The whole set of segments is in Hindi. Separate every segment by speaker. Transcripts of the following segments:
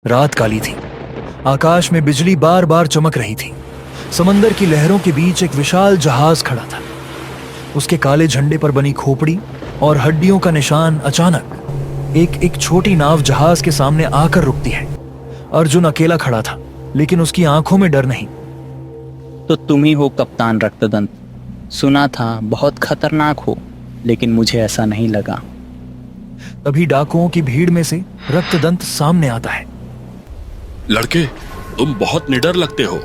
Speaker 1: रात काली थी। आकाश में बिजली बार बार चमक रही थी। समंदर की लहरों के बीच एक विशाल जहाज खड़ा था। उसके काले झंडे पर बनी खोपड़ी और हड्डियों का निशान अचानक एक छोटी नाव जहाज के सामने आकर रुकती है। अर्जुन अकेला खड़ा था, लेकिन उसकी आंखों में डर नहीं।
Speaker 2: तो तुम ही हो कप्तान रक्तदंत। सुना था बहुत खतरनाक हो, लेकिन मुझे ऐसा नहीं लगा।
Speaker 1: तभी डाकुओं की भीड़ में से रक्तदंत सामने आता है।
Speaker 3: लड़के, तुम बहुत निडर लगते हो,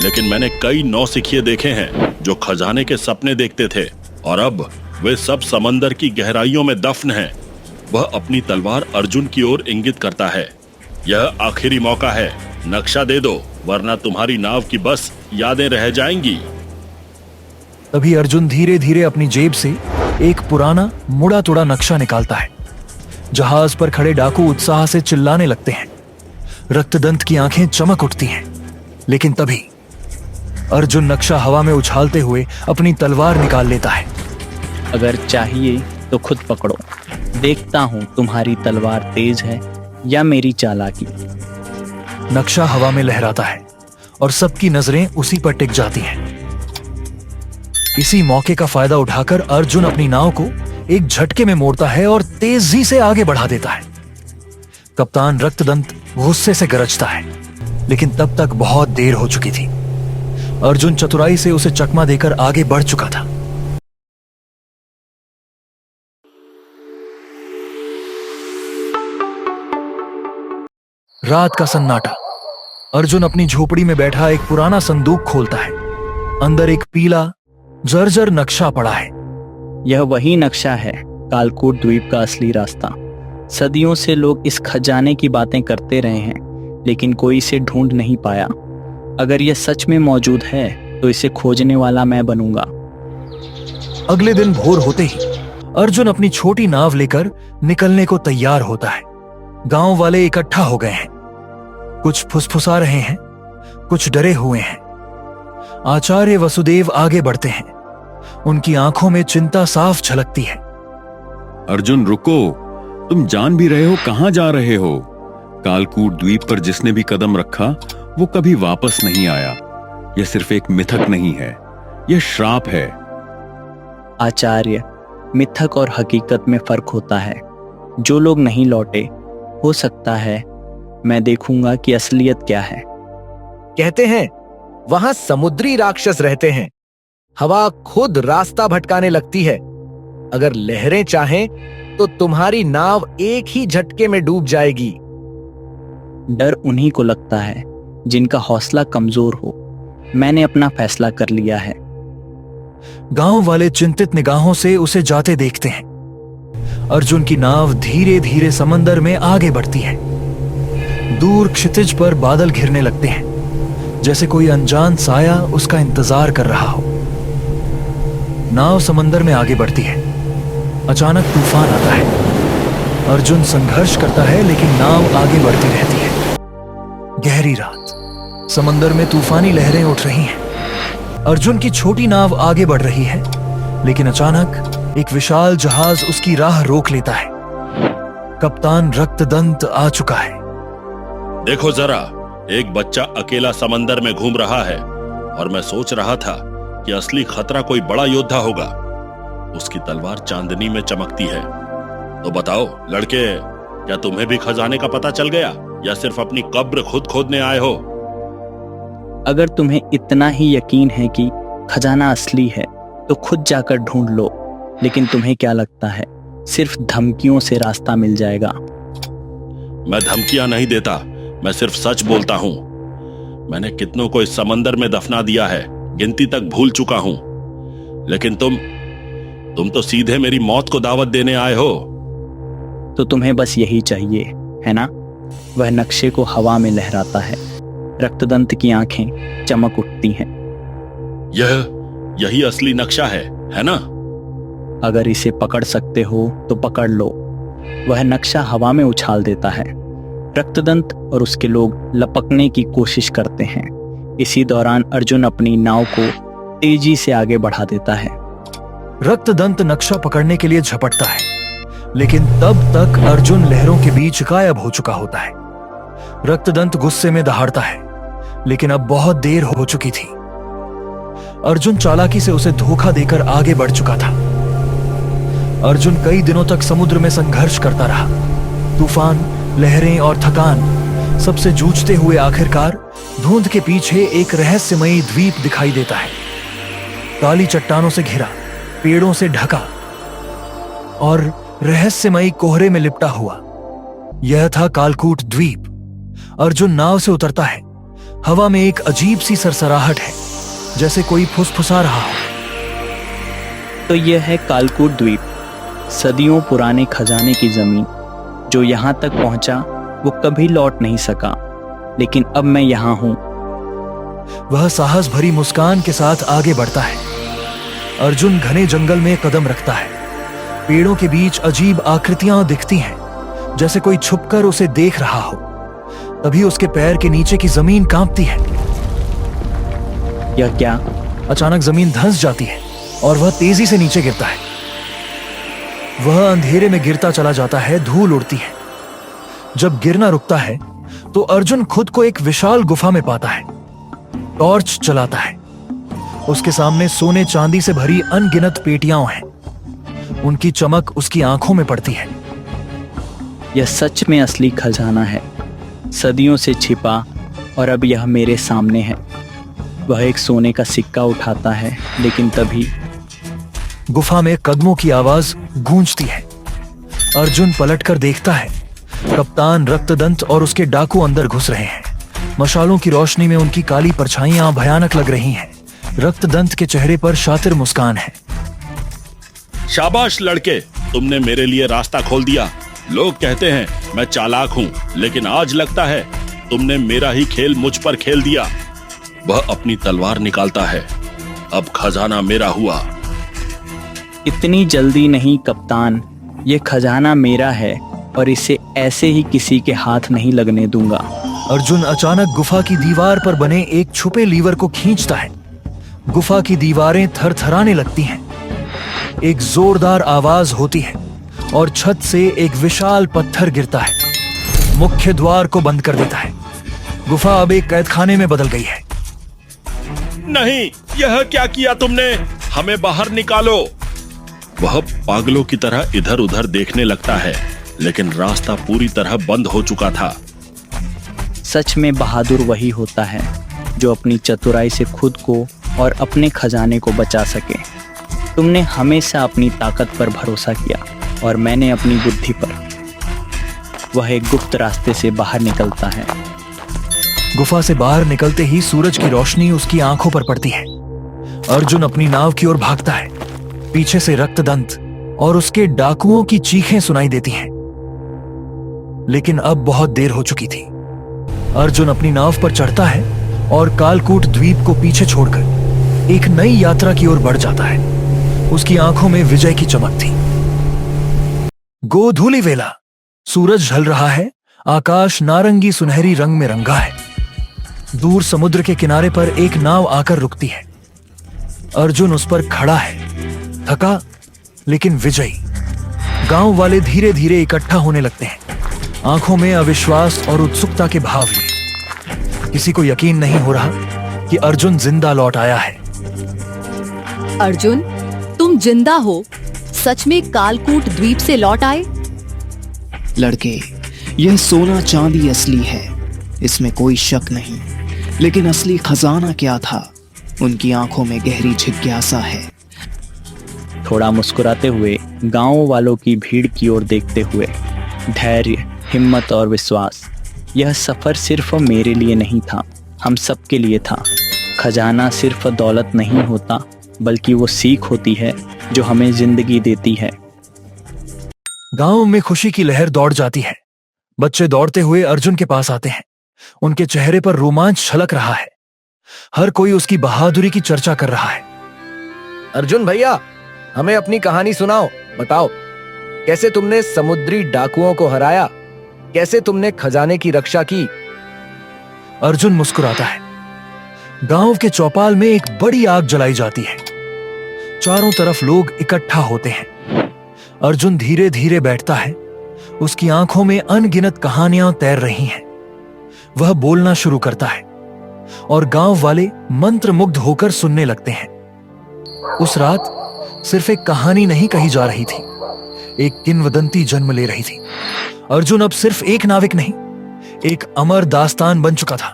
Speaker 3: लेकिन मैंने कई नौसिखिए देखे हैं जो खजाने के सपने देखते थे और अब वे सब समंदर की गहराइयों में दफन हैं। वह अपनी तलवार अर्जुन की ओर इंगित करता है। यह आखिरी मौका है, नक्शा दे दो, वरना तुम्हारी नाव की बस यादें रह जाएंगी।
Speaker 1: तभी अर्जुन धीरे धीरे अपनी जेब से एक पुराना मुड़ा तुड़ा नक्शा निकालता है। जहाज पर खड़े डाकू उत्साह से चिल्लाने लगते हैं। रक्तदंत की आंखें चमक उठती हैं, लेकिन तभी अर्जुन नक्शा हवा में उछालते हुए अपनी तलवार निकाल लेता है।
Speaker 2: अगर चाहिए तो खुद पकड़ो, देखता हूं तुम्हारी तलवार तेज है या मेरी चालाकी।
Speaker 1: नक्शा हवा में लहराता है और सबकी नजरें उसी पर टिक जाती हैं। इसी मौके का फायदा उठाकर अर्जुन अपनी नाव को एक झटके में मोड़ता है और तेजी से आगे बढ़ा देता है। कप्तान रक्तदंत गुस्से से गरजता है, लेकिन तब तक बहुत देर हो चुकी थी। अर्जुन चतुराई से उसे चकमा देकर आगे बढ़ चुका था। रात का सन्नाटा। अर्जुन अपनी झोपड़ी में बैठा एक पुराना संदूक खोलता है। अंदर एक पीला जर्जर नक्शा पड़ा है।
Speaker 2: यह वही नक्शा है, कालकूट द्वीप का असली रास्ता। सदियों से लोग इस खजाने की बातें करते रहे हैं, लेकिन कोई इसे ढूंढ नहीं पाया। अगर यह सच में मौजूद है तो इसे खोजने वाला मैं बनूंगा।
Speaker 1: अगले दिन भोर होते ही अर्जुन अपनी छोटी नाव लेकर निकलने को तैयार होता है। गांव वाले इकट्ठा हो गए हैं। कुछ फुसफुसा रहे हैं, कुछ डरे हुए हैं। आचार्य वसुदेव आगे बढ़ते हैं। उनकी आंखों में चिंता साफ झलकती है।
Speaker 4: अर्जुन रुको, तुम जान भी रहे हो कहां जा रहे हो। कालकूट द्वीप पर जिसने भी कदम रखा वो कभी वापस नहीं आया। यह सिर्फ एक मिथक नहीं है, यह श्राप है।
Speaker 2: आचार्य, मिथक और हकीकत में फर्क होता है। जो लोग नहीं लौटे, हो सकता है मैं देखूंगा कि असलियत क्या है।
Speaker 5: कहते हैं वहां समुद्री राक्षस रहते हैं। हवा खुद रास्ता भटकाने लगती है। अगर लहरें चाहें तो तुम्हारी नाव एक ही झटके में डूब जाएगी।
Speaker 2: डर उन्हीं को लगता है जिनका हौसला कमजोर हो। मैंने अपना फैसला कर लिया है।
Speaker 1: गांव वाले चिंतित निगाहों से उसे जाते देखते हैं। अर्जुन की नाव धीरे धीरे समंदर में आगे बढ़ती है। दूर क्षितिज पर बादल घिरने लगते हैं, जैसे कोई अनजान साया उसका इंतजार कर रहा हो। नाव समंदर में आगे बढ़ती है। अचानक तूफान आता है। अर्जुन संघर्ष करता है, लेकिन नाव आगे बढ़ती रहती है। गहरी रात। समंदर में तूफानी लहरें उठ रही हैं। अर्जुन की छोटी नाव आगे बढ़ रही है, लेकिन अचानक एक विशाल जहाज उसकी राह रोक लेता है। कप्तान रक्तदंत आ चुका है।
Speaker 3: देखो जरा, एक बच्चा अकेला समंदर में घूम रहा है और मैं सोच रहा था कि असली खतरा कोई बड़ा योद्धा होगा। उसकी तलवार चांदनी में चमकती है। तो बताओ लड़के, क्या तुम्हें भी खजाने का पता चल गया या सिर्फ अपनी कब्र खुद खोदने आए हो?
Speaker 2: अगर तुम्हें इतना ही यकीन है कि खजाना असली है तो खुद जाकर ढूंढ लो। लेकिन तुम्हें क्या लगता है सिर्फ धमकियों से रास्ता मिल जाएगा?
Speaker 3: मैं धमकियां नहीं देता, मैं सिर्फ सच बोलता हूं। मैंने कितनों को इस समंदर में दफना दिया है, गिनती तक भूल चुका हूं। लेकिन तुम तो सीधे मेरी मौत को दावत देने आए हो।
Speaker 2: तो तुम्हें बस यही चाहिए, है ना? वह नक्शे को हवा में लहराता है। रक्तदंत की आंखें चमक उठती हैं।
Speaker 3: यही असली नक्शा है ना?
Speaker 2: अगर इसे पकड़ सकते हो तो पकड़ लो। वह नक्शा हवा में उछाल देता है। रक्तदंत और उसके लोग लपकने की कोशिश करते हैं। इसी दौरान अर्जुन अपनी नाव को तेजी से आगे बढ़ा देता है।
Speaker 1: रक्तदंत नक्शा पकड़ने के लिए झपटता है, लेकिन तब तक अर्जुन लहरों के बीच गायब हो चुका होता है। रक्तदंत गुस्से में दहाड़ता है, लेकिन अब बहुत देर हो चुकी थी। अर्जुन चालाकी से उसे धोखा देकर आगे बढ़ चुका था। अर्जुन कई दिनों तक समुद्र में संघर्ष करता रहा। तूफान, लहरें और थकान सबसे जूझते हुए आखिरकार धुंध के पीछे एक रहस्यमयी द्वीप दिखाई देता है। काली चट्टानों से घिरा, पेड़ों से ढका और रहस्यमयी कोहरे में लिपटा हुआ, यह था कालकूट द्वीप। अर्जुन नाव से उतरता है। हवा में एक अजीब सी सरसराहट है, जैसे कोई फुसफुसा रहा हो।
Speaker 2: तो यह है कालकूट द्वीप, सदियों पुराने खजाने की जमीन। जो यहां तक पहुंचा वो कभी लौट नहीं सका, लेकिन अब मैं यहां हूं।
Speaker 1: वह साहस भरी मुस्कान के साथ आगे बढ़ता है। अर्जुन घने जंगल में कदम रखता है। पेड़ों के बीच अजीब आकृतियां दिखती हैं, जैसे कोई छुपकर उसे देख रहा हो। तभी उसके पैर के नीचे की जमीन कांपती है।
Speaker 2: यह क्या?
Speaker 1: अचानक जमीन धंस जाती है और वह तेजी से नीचे गिरता है। वह अंधेरे में गिरता चला जाता है, धूल उड़ती है। जब गिरना रुकता है तो अर्जुन खुद को एक विशाल गुफा में पाता है। टॉर्च चलाता है। उसके सामने सोने चांदी से भरी अनगिनत पेटियां हैं। उनकी चमक उसकी आंखों में पड़ती है।
Speaker 2: यह सच में असली खजाना है, सदियों से छिपा, और अब यह मेरे सामने है। वह एक सोने का सिक्का उठाता है, लेकिन तभी
Speaker 1: गुफा में कदमों की आवाज गूंजती है। अर्जुन पलटकर देखता है। कप्तान, रक्तदंत और उसके डाकू अंदर घुस रहे हैं। मशालों की रोशनी में उनकी काली परछाइयां भयानक लग रही हैं। रक्तदंत के चेहरे पर शातिर मुस्कान है।
Speaker 3: शाबाश लड़के, तुमने मेरे लिए रास्ता खोल दिया। लोग कहते हैं मैं चालाक हूँ, लेकिन आज लगता है तुमने मेरा ही खेल मुझ पर खेल दिया। वह अपनी तलवार निकालता है। अब खजाना मेरा हुआ।
Speaker 2: इतनी जल्दी नहीं कप्तान, ये खजाना मेरा है और इसे ऐसे ही किसी के हाथ नहीं लगने दूंगा।
Speaker 1: अर्जुन अचानक गुफा की दीवार पर बने एक छुपे लीवर को खींचता है। गुफा की दीवारें थरथराने लगती हैं। एक जोरदार आवाज होती है और छत से एक विशाल पत्थर गिरता है। मुख्य द्वार को बंद कर देता है। गुफा अब एक कैदखाने में बदल गई है।
Speaker 3: नहीं, यह क्या किया तुमने? हमें बाहर निकालो। वह पागलों की तरह इधर उधर देखने लगता है, लेकिन रास्ता पूरी तरह बंद हो चुका था।
Speaker 2: सच में बहादुर वही होता है जो अपनी चतुराई से खुद को और अपने खजाने को बचा सके। तुमने हमेशा अपनी ताकत पर भरोसा किया और मैंने अपनी बुद्धि पर। वह एक गुप्त रास्ते से बाहर निकलता है।
Speaker 1: गुफा से बाहर निकलते ही सूरज की रोशनी उसकी आंखों पर पड़ती है। अर्जुन अपनी नाव की ओर भागता है। पीछे से रक्तदंत और उसके डाकुओं की चीखें सुनाई देती हैं, लेकिन अब बहुत देर हो चुकी थी। अर्जुन अपनी नाव पर चढ़ता है और कालकूट द्वीप को पीछे छोड़कर एक नई यात्रा की ओर बढ़ जाता है। उसकी आंखों में विजय की चमक थी। गोधूली वेला, सूरज ढल रहा है। आकाश नारंगी सुनहरी रंग में रंगा है। दूर समुद्र के किनारे पर एक नाव आकर रुकती है। अर्जुन उस पर खड़ा है, थका लेकिन विजयी। गांव वाले धीरे धीरे इकट्ठा होने लगते हैं, आंखों में अविश्वास और उत्सुकता के भाव लिए। किसी को यकीन नहीं हो रहा कि अर्जुन जिंदा लौट आया है।
Speaker 6: अर्जुन, तुम जिंदा हो? सच में कालकूट द्वीप से लौट आए?
Speaker 7: लड़के, यह सोना चांदी असली है, इसमें कोई शक नहीं। लेकिन असली खजाना क्या था? उनकी आंखों में गहरी जिज्ञासा है।
Speaker 2: थोड़ा मुस्कुराते हुए, गांव वालों की भीड़ की ओर देखते हुए, धैर्य, हिम्मत और विश्वास। यह सफर सिर्फ मेरे लिए नहीं था, हम सबके लिए था। खजाना सिर्फ दौलत नहीं होता, बल्कि वो सीख होती है जो हमें जिंदगी देती है।
Speaker 1: गांव में खुशी की लहर दौड़ जाती है। बच्चे दौड़ते हुए अर्जुन के पास आते हैं। उनके चेहरे पर रोमांच छलक रहा है। हर कोई उसकी बहादुरी की चर्चा कर रहा है।
Speaker 5: अर्जुन भैया, हमें अपनी कहानी सुनाओ। बताओ, कैसे तुमने समुद्री डाकुओं को हराया? कैसे तुमने खजाने की रक्षा की?
Speaker 1: अर्जुन मुस्कुराता है। गांव के चौपाल में एक बड़ी आग जलाई जाती है। चारों तरफ लोग इकट्ठा होते हैं। अर्जुन धीरे धीरे बैठता है। उसकी आंखों में अनगिनत कहानियां तैर रही हैं। वह बोलना शुरू करता है और गांव वाले मंत्रमुग्ध होकर सुनने लगते हैं। उस रात सिर्फ एक कहानी नहीं कही जा रही थी, एक किंवदंती जन्म ले रही थी। अर्जुन अब सिर्फ एक नाविक नहीं, एक अमर दास्तान बन चुका था।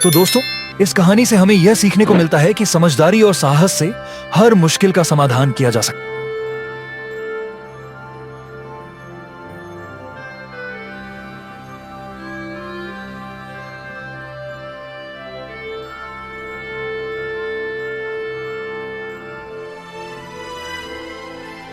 Speaker 1: तो दोस्तों, इस कहानी से हमें यह सीखने को मिलता है कि समझदारी और साहस से हर मुश्किल का समाधान किया जा सकता है।